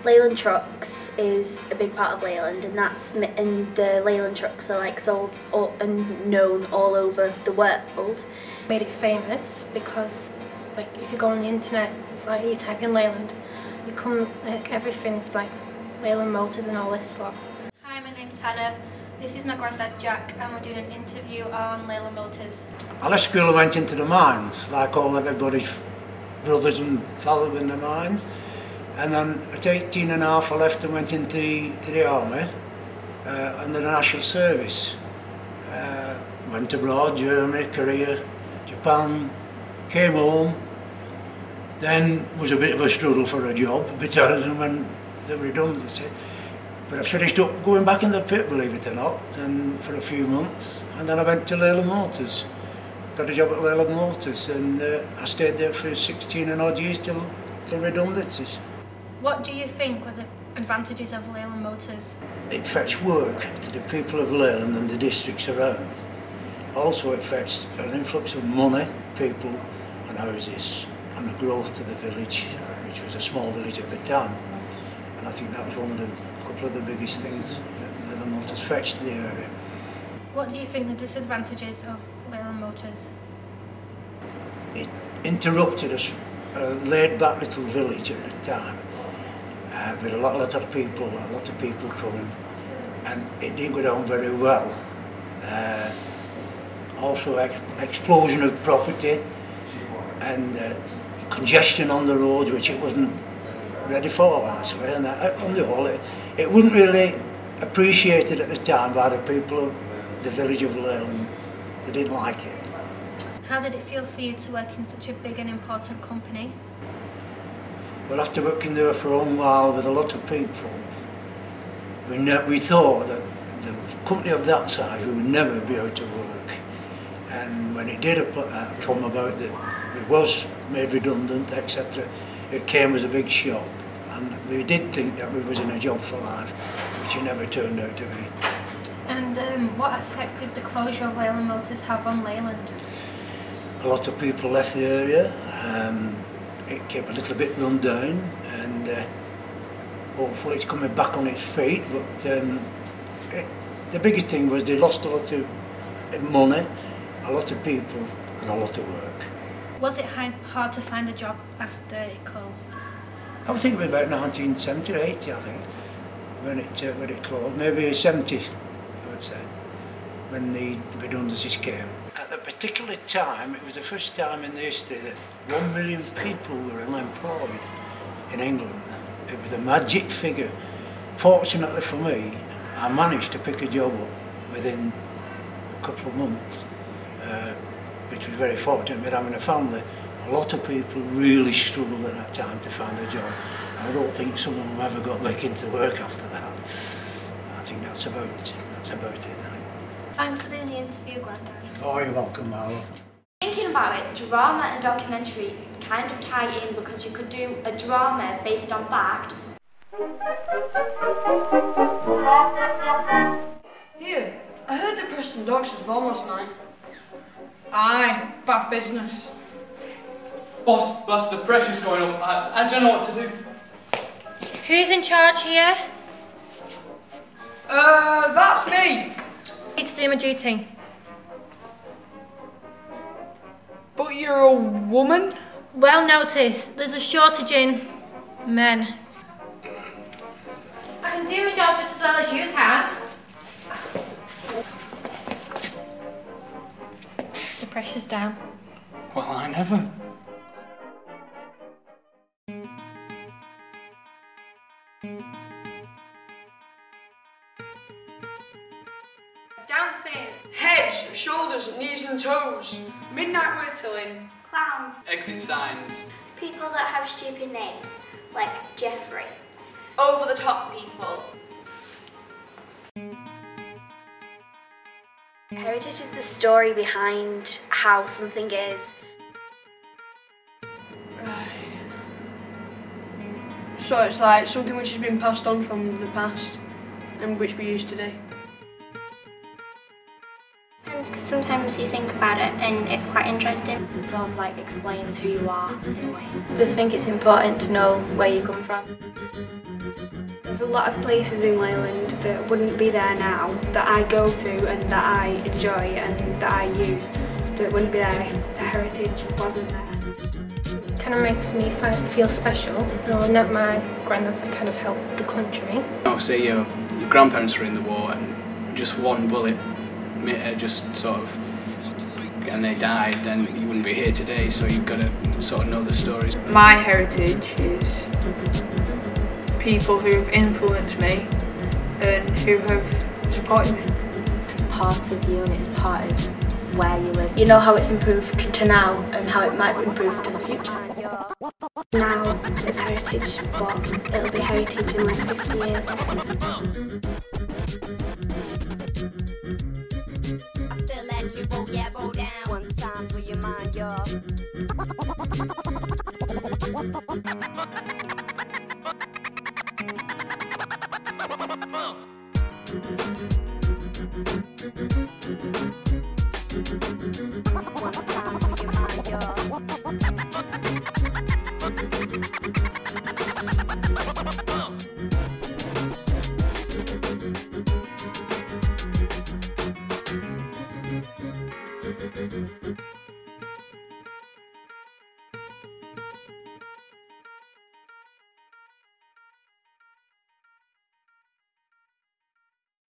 Leyland trucks is a big part of Leyland, and the Leyland trucks are like sold and known all over the world. Made it famous because, like, if you go on the internet, it's like you type in Leyland, you come like everything's like Leyland Motors and all this lot. Hi, my name's Hannah. This is my granddad Jack, and we're doing an interview on Leyland Motors. I left school and went into the mines, like all everybody's brothers and fathers in the mines. And then at 18 and a half I left and went into the army under the national service. Went abroad, Germany, Korea, Japan, came home. Then was a bit of a struggle for a job, a bit earlier than when the redundancy. But I finished up going back in the pit, believe it or not, and for a few months. And then I went to Leyland Motors. Got a job at Leyland Motors, and I stayed there for 16 and odd years till redundancies. What do you think were the advantages of Leyland Motors? It fetched work to the people of Leyland and the districts around. Also it fetched an influx of money, people and houses, and a growth to the village, which was a small village at the time. And I think that was a couple of the biggest things that Leyland Motors fetched to the area. What do you think the disadvantages of Leyland Motors? It interrupted a laid-back little village at the time. With a lot of people coming, and it didn't go down very well. Also explosion of property and congestion on the roads, which it wasn't ready for actually, and on the whole it wasn't really appreciated at the time by the people of the village of Leyland. They didn't like it. How did it feel for you to work in such a big and important company? Well, after working there for a long while with a lot of people, we thought that the company of that size we would never be able to work. And when it did come about that it was made redundant, etc., it came as a big shock. And we did think that we was in a job for life, which it never turned out to be. And what effect did the closure of Leyland Motors have on Leyland? A lot of people left the area. It kept a little bit run down, and hopefully it's coming back on its feet, but the biggest thing was they lost a lot of money, a lot of people and a lot of work. Was it hard to find a job after it closed? I was thinking about 1970 or 80, I think, when it closed, maybe 70 I would say, when the redundancies came. At that particular time, it was the first time in the history that 1 million people were unemployed in England. It was a magic figure. Fortunately for me, I managed to pick a job up within a couple of months, which was very fortunate with having a family. A lot of people really struggled at that time to find a job, and I don't think some of them ever got back into work after that. I think that's about it. Thanks for doing the interview, Grandad. Oh, you're welcome, Marla. Thinking about it, drama and documentary kind of tie in because you could do a drama based on fact. Here, I heard the Preston Docks was bomb last night. Aye, bad business. Boss, the pressure's going up. I don't know what to do. Who's in charge here? That's me. I need to do my duty. But you're a woman? Well noticed, there's a shortage in men. I can do my job just as well as you can. The pressure's down. Well, I never. Dancing. Heads, shoulders, knees and toes. Midnight word tilling. Clowns. Exit signs. People that have stupid names, like Jeffrey. Over the top people. Heritage is the story behind how something is. Right. So it's like something which has been passed on from the past and which we use today. And sometimes you think about it and it's quite interesting. It sort of like explains who you are in a way. I just think it's important to know where you come from. There's a lot of places in Leyland that wouldn't be there now, that I go to and that I enjoy and that I use, that wouldn't be there if the heritage wasn't there. It kind of makes me feel special, knowing that my granddads have kind of helped the country. Oh, say your grandparents were in the war and just one bullet just sort of, and they died, then you wouldn't be here today, so you've got to sort of know the stories. My heritage is people who have influenced me and who have supported me. It's part of you and it's part of where you live. You know how it's improved to now and how it might improve to the future. Now it's heritage, but it'll be heritage in like 50 years or something. I still let you roll down one time for your mind, y'all.